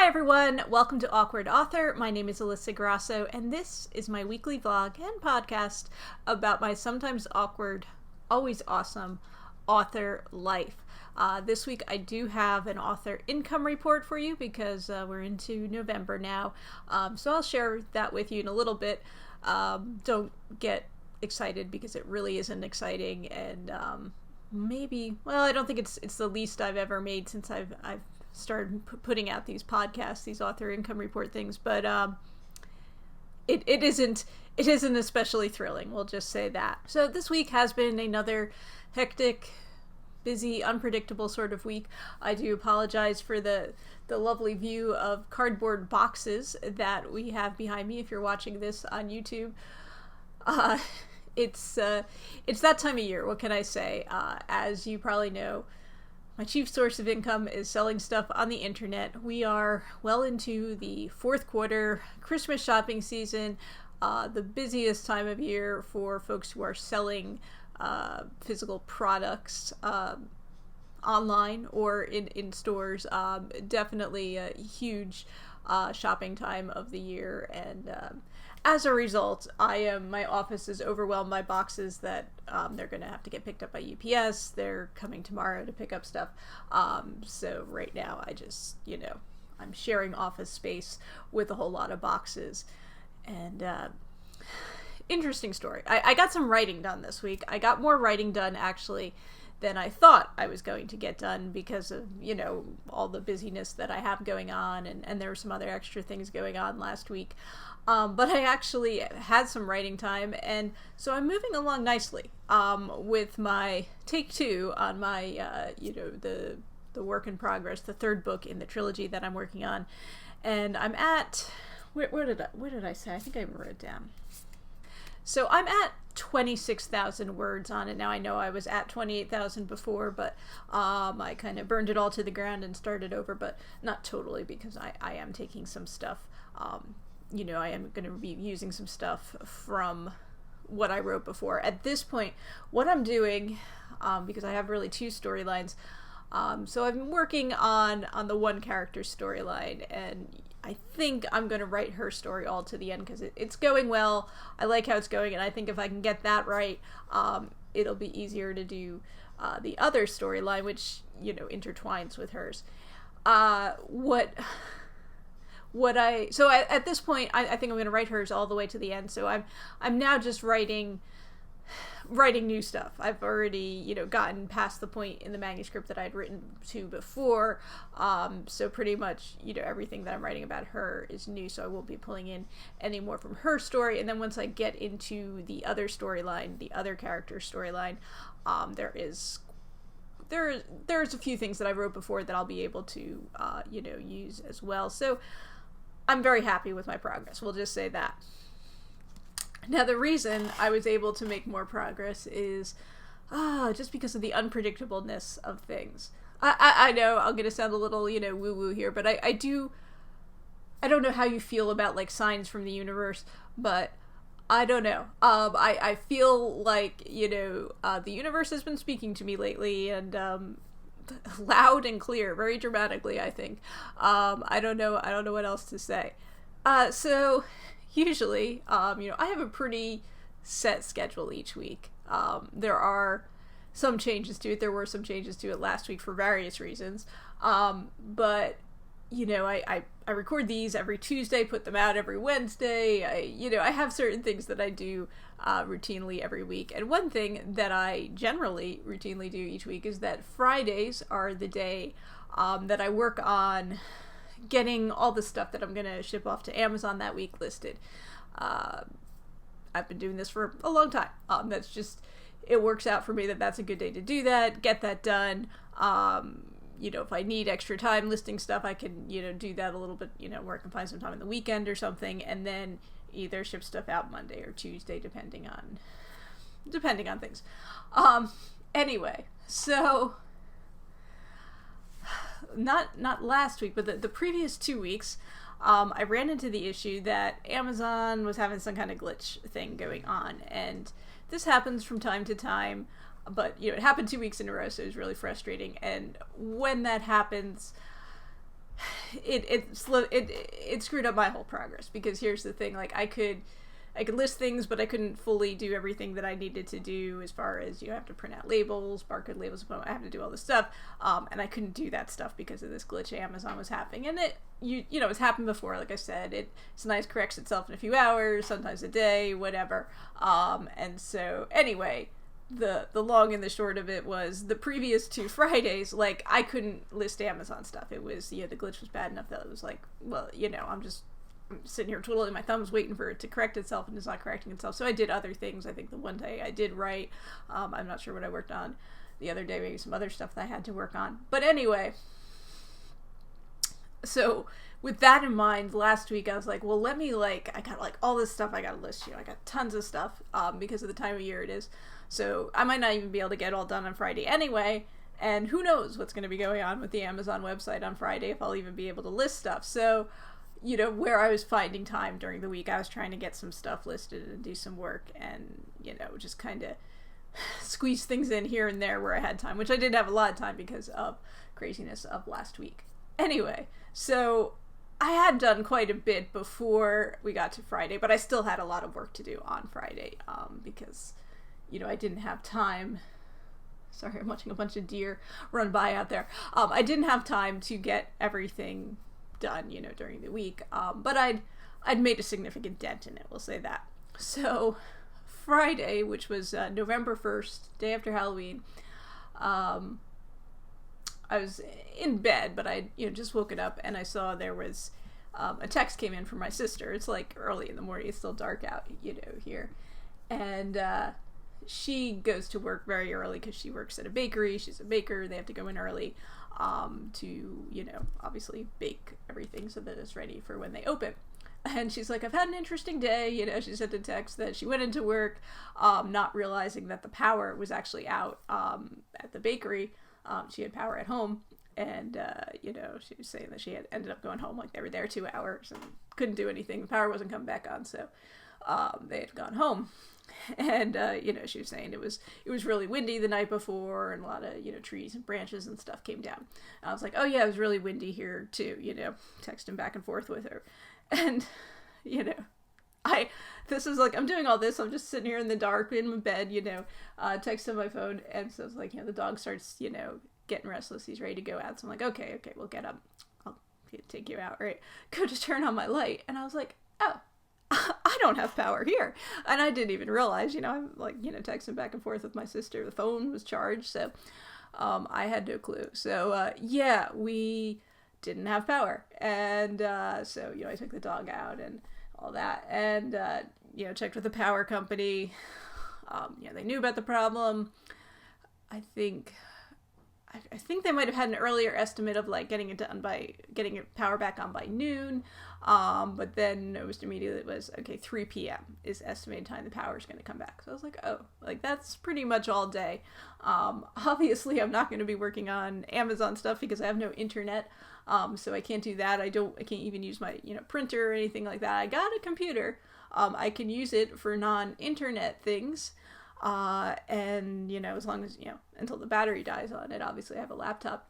Hi everyone, welcome to Awkward Author. My name is Alyssa Grasso, and this is my weekly vlog and podcast about my sometimes awkward, always awesome author life. This week I do have an author income report for you because we're into November now, so I'll share that with you in a little bit. Don't get excited because it really isn't exciting, and I don't think it's the least I've ever made since I've started putting out these podcasts, these author income report things, but it isn't especially thrilling, we'll just say that. So this week has been another hectic, busy, unpredictable sort of week. I do apologize for the lovely view of cardboard boxes that we have behind me if you're watching this on YouTube. It's that time of year, what can I say? As you probably know, my chief source of income is selling stuff on the internet. We are well into the fourth quarter, Christmas shopping season, the busiest time of year for folks who are selling physical products online or in stores. Definitely a huge shopping time of the year, and as a result, my office is overwhelmed by boxes that they're going to have to get picked up by UPS. They're coming tomorrow to pick up stuff. So right now I'm sharing office space with a whole lot of boxes. And interesting story. I got some writing done this week. I got more writing done actually than I thought I was going to get done because of, all the busyness that I have going on, and there were some other extra things going on last week. But I actually had some writing time, and so I'm moving along nicely with my take 2 on my, the work in progress, the third book in the trilogy that I'm working on. And I'm at, where did I say? I think I wrote it down. So I'm at 26,000 words on it now. I know I was at 28,000 before, but I kind of burned it all to the ground and started over, but not totally, because I am taking some stuff. I am going to be using some stuff from what I wrote before. At this point, what I'm doing, because I have really 2 storylines, so I've been working on the one character storyline, and I think I'm going to write her story all to the end because it's going well. I like how it's going, and I think if I can get that right, it'll be easier to do the other storyline, which, intertwines with hers. At this point, I think I'm going to write hers all the way to the end. So I'm now just writing new stuff. I've already, gotten past the point in the manuscript that I'd written to before. So pretty much, everything that I'm writing about her is new. So I won't be pulling in any more from her story. And then once I get into the other storyline, the other character storyline, there's a few things that I wrote before that I'll be able to, use as well. So I'm very happy with my progress. We'll just say that. Now, the reason I was able to make more progress is just because of the unpredictableness of things. I know I'm going to sound a little, woo-woo here, but I don't know how you feel about, like, signs from the universe, but I don't know. I feel like, the universe has been speaking to me lately, and loud and clear, very dramatically, I think. I don't know what else to say. So usually, I have a pretty set schedule each week. There are some changes to it. There were some changes to it last week for various reasons. But I record these every Tuesday, put them out every Wednesday. I have certain things that I do routinely every week. And one thing that I generally routinely do each week is that Fridays are the day that I work on getting all the stuff that I'm going to ship off to Amazon that week listed. I've been doing this for a long time. It works out for me that's a good day to do that, get that done. If I need extra time listing stuff, I can, do that a little bit, where I can find some time on the weekend or something, and then either ship stuff out Monday or Tuesday, depending on things. Anyway, so not last week, but the previous 2 weeks, I ran into the issue that Amazon was having some kind of glitch thing going on, and this happens from time to time. But, it happened 2 weeks in a row, so it was really frustrating. And when that happens, it screwed up my whole progress, because here's the thing, like I could list things, but I couldn't fully do everything that I needed to do, as far as you have to print out labels, barcode labels, I have to do all this stuff, and I couldn't do that stuff because of this glitch Amazon was having. And it's happened before, like I said, it sometimes corrects itself in a few hours, sometimes a day, whatever. And so anyway, the long and the short of it was, the previous 2 Fridays, like, I couldn't list Amazon stuff. It was, the glitch was bad enough that it was like, well, I'm sitting here twiddling my thumbs waiting for it to correct itself, and it's not correcting itself. So I did other things. I think the one day I did write. I'm not sure what I worked on the other day, maybe some other stuff that I had to work on. But anyway, so with that in mind, last week I was like, well, I got all this stuff I got to list. I got tons of stuff because of the time of year it is. So I might not even be able to get all done on Friday anyway, and who knows what's going to be going on with the Amazon website on Friday, if I'll even be able to list stuff. So, where I was finding time during the week, I was trying to get some stuff listed and do some work, and, just kind of squeeze things in here and there where I had time, which I did have a lot of time because of craziness of last week. Anyway, so I had done quite a bit before we got to Friday, but I still had a lot of work to do on Friday, because I didn't have time. Sorry, I'm watching a bunch of deer run by out there. I didn't have time to get everything done, during the week. But I'd made a significant dent in it, we'll say that. So Friday, which was November 1st, day after Halloween, I was in bed, but I just woken up, and I saw there was a text came in from my sister. It's like early in the morning. It's still dark out, here. And she goes to work very early because she works at a bakery. She's a baker. They have to go in early to, obviously bake everything so that it's ready for when they open. And she's like, I've had an interesting day. She sent a text that she went into work, not realizing that the power was actually out at the bakery. She had power at home. And, she was saying that she had ended up going home, like they were there 2 hours and couldn't do anything. The power wasn't coming back on, so they had gone home. And, she was saying it was really windy the night before, and a lot of, trees and branches and stuff came down. And I was like, oh yeah, it was really windy here too, texting back and forth with her. And, this is like, I'm doing all this, I'm just sitting here in the dark in my bed, texting my phone. And so it's like, the dog starts, getting restless. He's ready to go out. So I'm like, okay, we'll get up. I'll take you out, right? Go to turn on my light. And I was like, oh, I don't have power here. And I didn't even realize, I'm like, texting back and forth with my sister. The phone was charged, so I had no clue. So, we didn't have power. And so, I took the dog out and all that. And, checked with the power company. They knew about the problem. I think they might have had an earlier estimate of like getting it power back on by noon. But then noticed immediately it was, okay, 3 p.m. is estimated time the power is going to come back. So I was like, oh, like that's pretty much all day. Obviously I'm not going to be working on Amazon stuff because I have no internet. So I can't do that. I can't even use my, printer or anything like that. I got a computer. I can use it for non-internet things. And, as long as, until the battery dies on it. Obviously I have a laptop.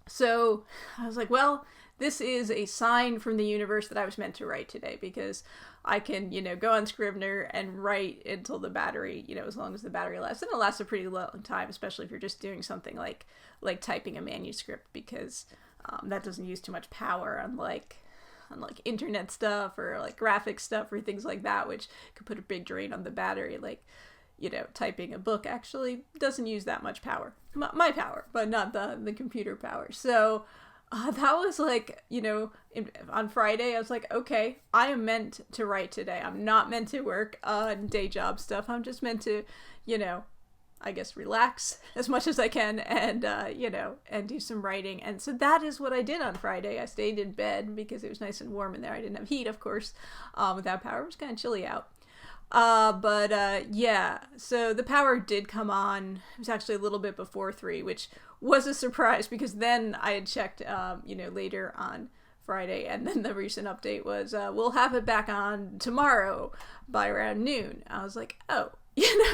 So I was like, well, this is a sign from the universe that I was meant to write today, because I can, go on Scrivener and write until the battery, as long as the battery lasts. And it lasts a pretty long time, especially if you're just doing something like typing a manuscript, because that doesn't use too much power, unlike internet stuff or like graphic stuff or things like that, which could put a big drain on the battery. Like, typing a book actually doesn't use that much power. My power, but not the computer power. So that was like, on Friday, I was like, okay, I am meant to write today. I'm not meant to work on day job stuff. I'm just meant to, I guess, relax as much as I can and, and do some writing. And so that is what I did on Friday. I stayed in bed because it was nice and warm in there. I didn't have heat, of course, without power. It was kind of chilly out. So the power did come on. It was actually a little bit before 3, which was a surprise because then I had checked, later on Friday, and then the recent update was, we'll have it back on tomorrow by around noon. I was like, oh,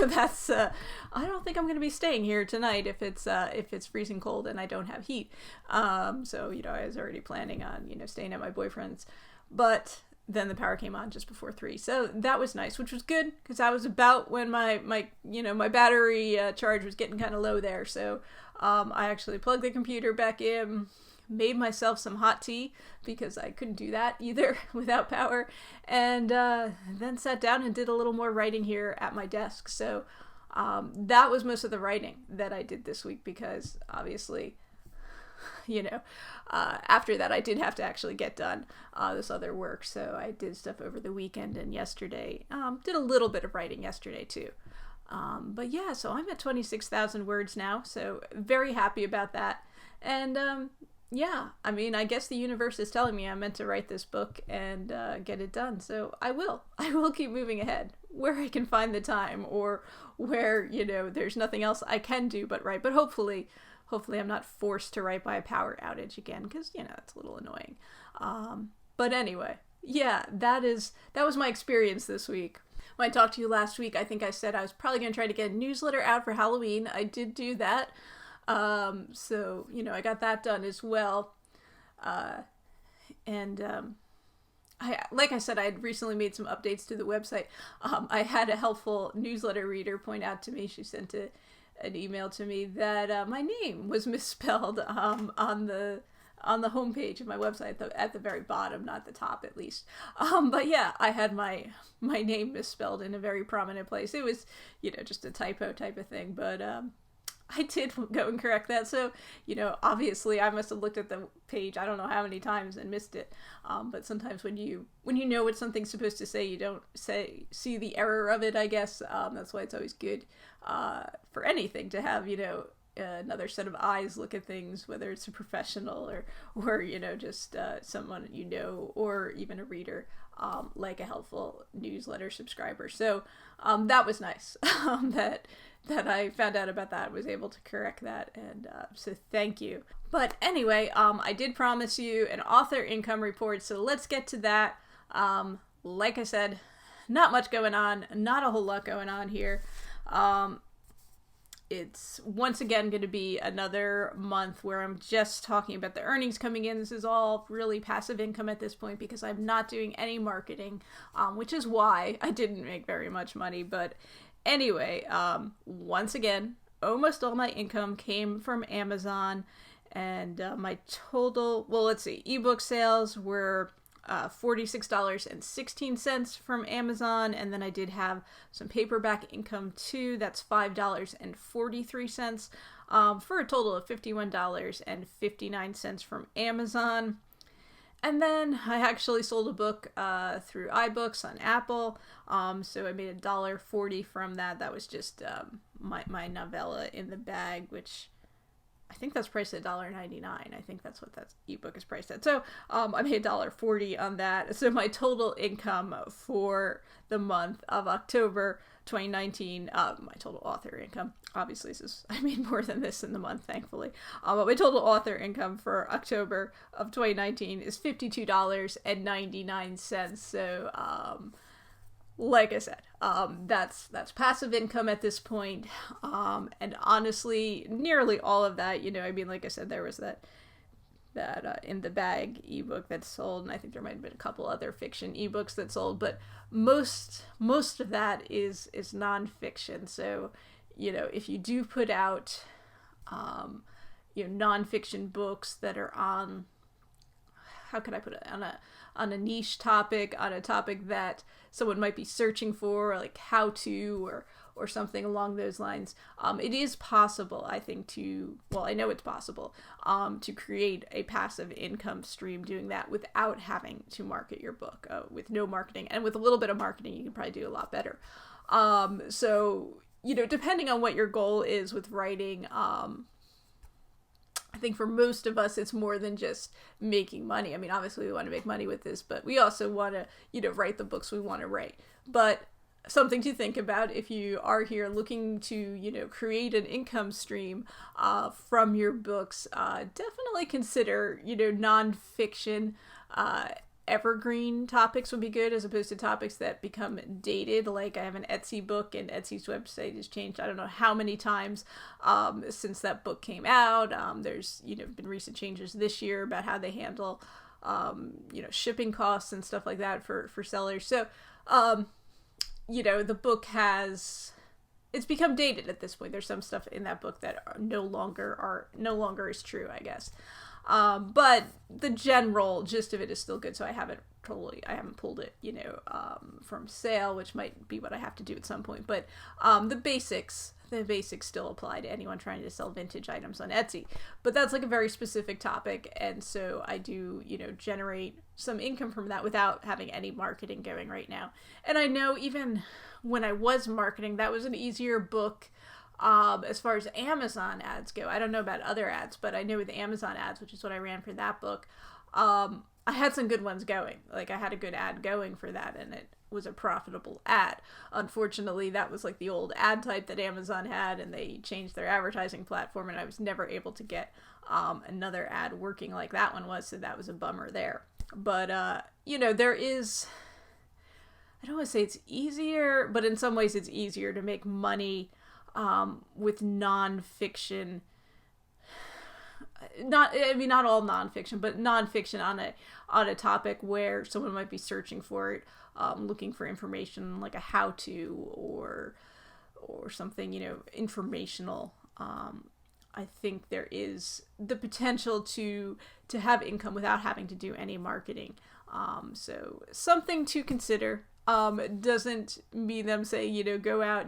that's I don't think I'm going to be staying here tonight if it's freezing cold and I don't have heat. So I was already planning on staying at my boyfriend's, but then the power came on just before 3, so that was nice, which was good because that was about when my battery charge was getting kind of low there. So I actually plugged the computer back in, made myself some hot tea because I couldn't do that either without power, and then sat down and did a little more writing here at my desk. So that was most of the writing that I did this week because obviously, after that I did have to actually get done this other work. So I did stuff over the weekend and yesterday. Did a little bit of writing yesterday too. But yeah, so I'm at 26,000 words now, so very happy about that. And yeah, I mean, I guess the universe is telling me I'm meant to write this book and get it done. So I will keep moving ahead where I can find the time, or where, there's nothing else I can do but write. But hopefully I'm not forced to write by a power outage again, because, it's a little annoying. But anyway, yeah, that was my experience this week. When I talked to you last week, I think I said I was probably going to try to get a newsletter out for Halloween. I did do that. So, I got that done as well. Like I said, I had recently made some updates to the website. I had a helpful newsletter reader point out to me. She sent an email to me that my name was misspelled on the homepage of my website, at the very bottom, not the top at least. But yeah, I had my name misspelled in a very prominent place. It was, just a typo type of thing, but I did go and correct that. So, obviously I must have looked at the page I don't know how many times and missed it. But sometimes when you know what something's supposed to say, you don't see the error of it, I guess. That's why it's always good for anything to have, another set of eyes look at things, whether it's a professional or just someone or even a reader, like a helpful newsletter subscriber. So that was nice. that I found out about that, was able to correct that, and so thank you. But anyway, I did promise you an author income report, so let's get to that. Like I said, not much going on, not a whole lot going on here. It's once again going to be another month where I'm just talking about the earnings coming in. This is all really passive income at this point because I'm not doing any marketing, which is why I didn't make very much money. But anyway, once again, almost all my income came from Amazon, and my total, ebook sales were $46.16 from Amazon, and then I did have some paperback income too. That's $5.43, for a total of $51.59 from Amazon. And then I actually sold a book through iBooks on Apple, so I made $1.40 from that. That was just my novella In the Bag, which I think that's priced at $1.99. I think that's what that ebook is priced at. So I made $1.40 on that. So my total income for the month of October 2019, my total author income, obviously I made more than this in the month, thankfully. But my total author income for October of 2019 is $52.99. So like I said, that's passive income at this point, and honestly, nearly all of that, like I said, there was that In the Bag ebook that sold, and I think there might have been a couple other fiction ebooks that sold, but most of that is nonfiction. So, if you do put out, nonfiction books that are on, how could I put it, on a niche topic, on a topic that someone might be searching for, like how to, or something along those lines, it is possible, I think, I know it's possible, to create a passive income stream doing that without having to market your book, with no marketing. And with a little bit of marketing, you can probably do a lot better. So, depending on what your goal is with writing, I think for most of us, it's more than just making money. I mean, obviously we want to make money with this, but we also want to, write the books we want to write. But something to think about if you are here looking to, create an income stream from your books, definitely consider, nonfiction, evergreen topics would be good, as opposed to topics that become dated. Like I have an Etsy book, and Etsy's website has changed I don't know how many times since that book came out. There's been recent changes this year about how they handle shipping costs and stuff like that for sellers. So the book it's become dated at this point. There's some stuff in that book that no longer is true, I guess. But the general gist of it is still good. So I haven't pulled it, from sale, which might be what I have to do at some point. But the basics still apply to anyone trying to sell vintage items on Etsy. But that's like a very specific topic, and so I do, generate some income from that without having any marketing going right now. And I know even when I was marketing, that was an easier book as far as Amazon ads go. I don't know about other ads, but I know with Amazon ads, which is what I ran for that book, I had some good ones going. Like I had a good ad going for that, and it was a profitable ad. Unfortunately, that was like the old ad type that Amazon had, and they changed their advertising platform, and I was never able to get another ad working like that one was, so that was a bummer there. But there is, I don't want to say it's easier, but in some ways it's easier to make money with nonfiction. Not all nonfiction, but nonfiction on a topic where someone might be searching for it, looking for information like a how-to or something, informational. I think there is the potential to have income without having to do any marketing. So something to consider. Doesn't mean them saying, go out,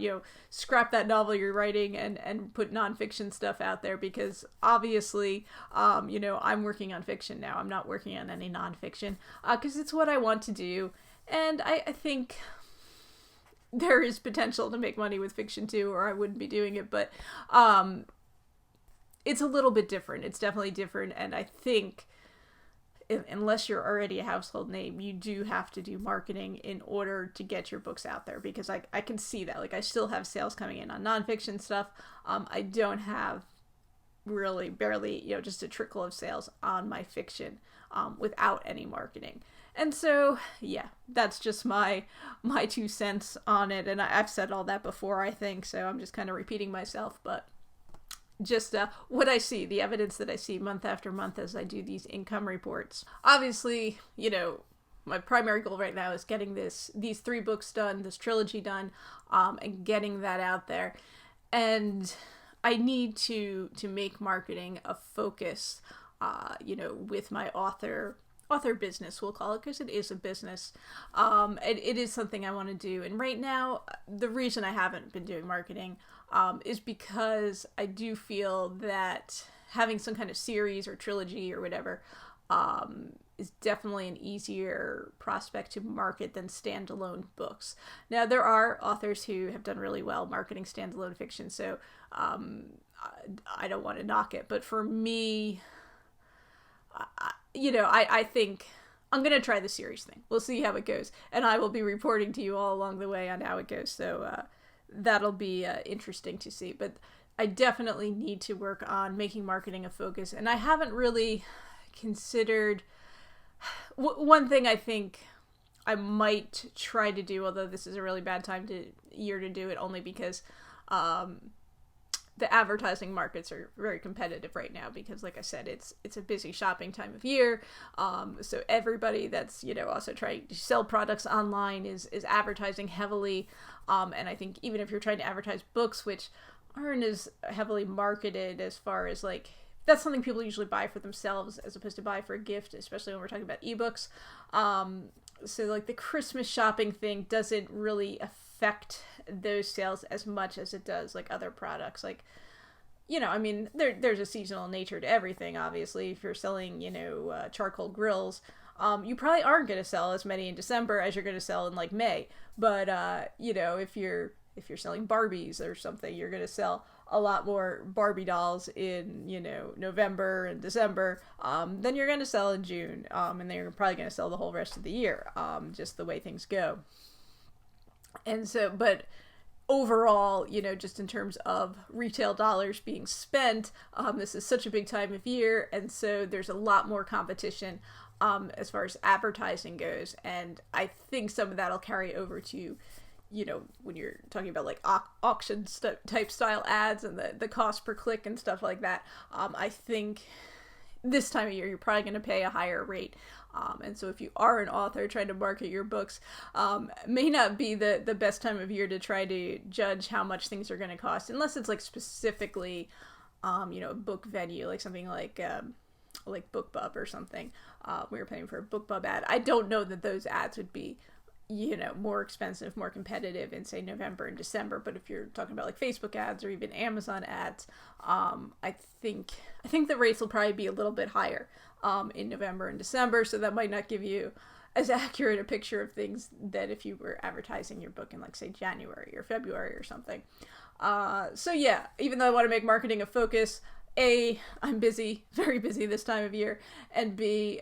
scrap that novel you're writing and put nonfiction stuff out there, because obviously, I'm working on fiction now. I'm not working on any nonfiction, because it's what I want to do. And I think there is potential to make money with fiction too, or I wouldn't be doing it. But, it's a little bit different. It's definitely different. And I think unless you're already a household name, you do have to do marketing in order to get your books out there, because I can see that. Like I still have sales coming in on nonfiction stuff. I don't have really barely, just a trickle of sales on my fiction without any marketing. And so, yeah, that's just my 2 cents on it. And I've said all that before, I think, so I'm just kind of repeating myself, but just what I see, the evidence that I see month after month as I do these income reports. Obviously, my primary goal right now is getting these 3 books done, this trilogy done, and getting that out there. And I need to make marketing a focus, with my author business, we'll call it, because it is a business. It is something I want to do. And right now, the reason I haven't been doing marketing is because I do feel that having some kind of series or trilogy or whatever is definitely an easier prospect to market than standalone books. Now, there are authors who have done really well marketing standalone fiction, so I don't want to knock it. But for me, I think I'm going to try the series thing. We'll see how it goes. And I will be reporting to you all along the way on how it goes. So that'll be interesting to see. But I definitely need to work on making marketing a focus. And I haven't really considered... one thing I think I might try to do, although this is a really bad year to do it, only because... the advertising markets are very competitive right now because, like I said, it's a busy shopping time of year. So everybody that's, also trying to sell products online is advertising heavily. And I think even if you're trying to advertise books, which aren't as heavily marketed as far as like, that's something people usually buy for themselves as opposed to buy for a gift, especially when we're talking about ebooks. So like the Christmas shopping thing doesn't really affect those sales as much as it does like other products. Like, there's a seasonal nature to everything, obviously. If you're selling, charcoal grills, you probably aren't going to sell as many in December as you're going to sell in like May. But, if you're selling Barbies or something, you're going to sell a lot more Barbie dolls in, November and December, than you're going to sell in June. And then you're probably going to sell the whole rest of the year, just the way things go. And so, but overall, just in terms of retail dollars being spent, this is such a big time of year, and so there's a lot more competition as far as advertising goes. And I think some of that'll carry over to, when you're talking about like auction type style ads and the cost per click and stuff like that. I think this time of year you're probably going to pay a higher rate. And so if you are an author trying to market your books, may not be the best time of year to try to judge how much things are going to cost, unless it's like specifically, a book venue, like something like BookBub or something. We were paying for a BookBub ad. I don't know that those ads would be, more expensive, more competitive in, say, November and December. But if you're talking about like Facebook ads or even Amazon ads, I think the rates will probably be a little bit higher in November and December. So that might not give you as accurate a picture of things that if you were advertising your book in, like, say, January or February or something. So yeah, even though I want to make marketing a focus, A, I'm busy, very busy this time of year, and B,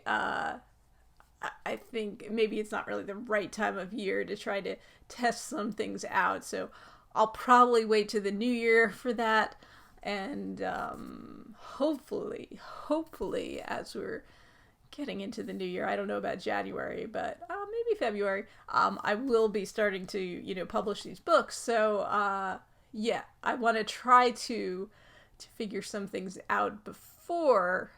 I think maybe it's not really the right time of year to try to test some things out. So I'll probably wait to the new year for that. And hopefully, as we're getting into the new year, I don't know about January, but maybe February, I will be starting to, publish these books. So yeah, I want to try to figure some things out before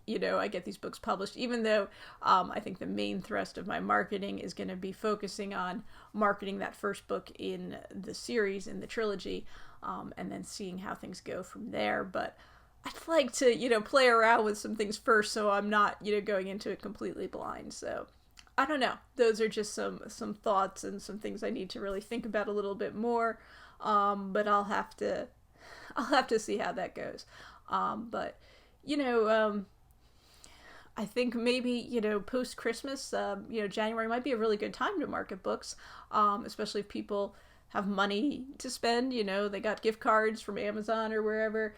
I get these books published, even though I think the main thrust of my marketing is going to be focusing on marketing that first book in the series, in the trilogy, and then seeing how things go from there. But I'd like to, play around with some things first, so I'm not, going into it completely blind. So I don't know. Those are just some thoughts and some things I need to really think about a little bit more. But I'll have to see how that goes. But I think maybe, post-Christmas, January might be a really good time to market books, especially if people have money to spend. They got gift cards from Amazon or wherever.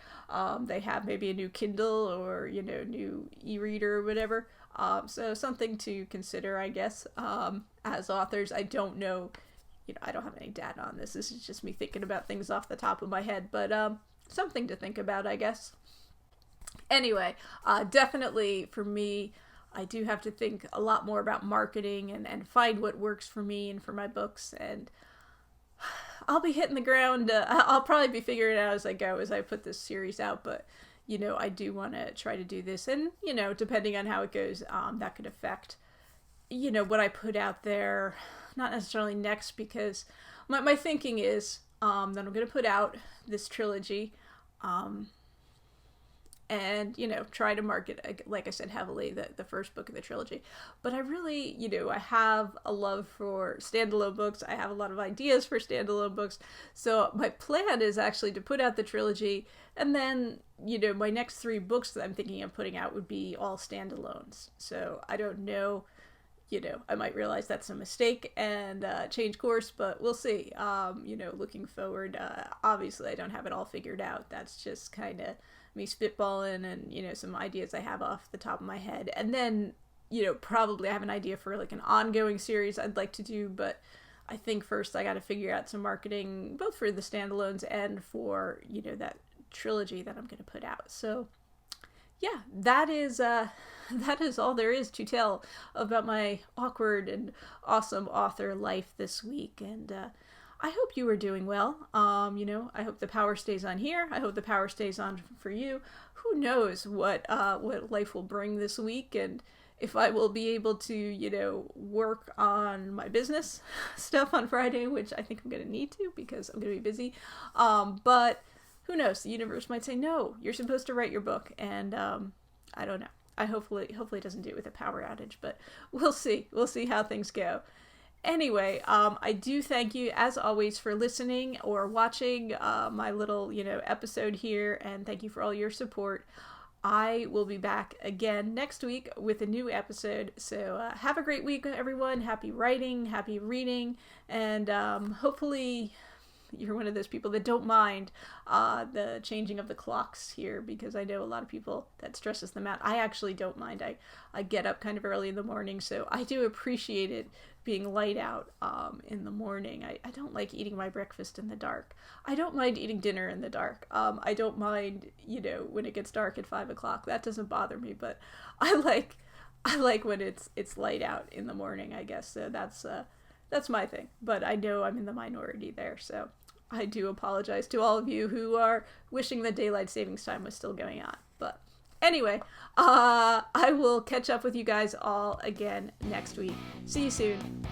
They have maybe a new Kindle or, new e-reader or whatever. So something to consider, I guess, as authors. I don't know, I don't have any data on this. This is just me thinking about things off the top of my head, but something to think about, I guess. Anyway, definitely for me, I do have to think a lot more about marketing and find what works for me and for my books. And I'll be hitting the ground. I'll probably be figuring it out as I go, as I put this series out. But, I do want to try to do this. And, depending on how it goes, that could affect, what I put out there. Not necessarily next, because my thinking is that I'm going to put out this trilogy. And, try to market, like I said, heavily the first book of the trilogy. But I really, I have a love for standalone books. I have a lot of ideas for standalone books. So my plan is actually to put out the trilogy, and then, my next 3 books that I'm thinking of putting out would be all standalones. So I don't know, I might realize that's a mistake and change course, but we'll see. Looking forward, obviously I don't have it all figured out. That's just kind of me spitballing and, some ideas I have off the top of my head. And then, probably I have an idea for like an ongoing series I'd like to do, but I think first I got to figure out some marketing, both for the standalones and for, that trilogy that I'm going to put out. So yeah, that is all there is to tell about my awkward and awesome author life this week. And I hope you are doing well. I hope the power stays on here. I hope the power stays on for you. Who knows what life will bring this week, and if I will be able to, work on my business stuff on Friday, which I think I'm going to need to because I'm going to be busy. But who knows? The universe might say, no, you're supposed to write your book. And I don't know. Hopefully it doesn't do it with a power outage, but we'll see. We'll see how things go. Anyway, I do thank you, as always, for listening or watching my little, episode here, and thank you for all your support. I will be back again next week with a new episode, so have a great week, everyone. Happy writing, happy reading, and hopefully you're one of those people that don't mind the changing of the clocks here, because I know a lot of people that stresses them out. I actually don't mind. I get up kind of early in the morning, so I do appreciate it being light out in the morning. I don't like eating my breakfast in the dark. I don't mind eating dinner in the dark. I don't mind, when it gets dark at 5 o'clock. That doesn't bother me, but I I like when it's light out in the morning, I guess. So that's my thing. But I know I'm in the minority there, so I do apologize to all of you who are wishing that daylight savings time was still going on. But anyway, I will catch up with you guys all again next week. See you soon.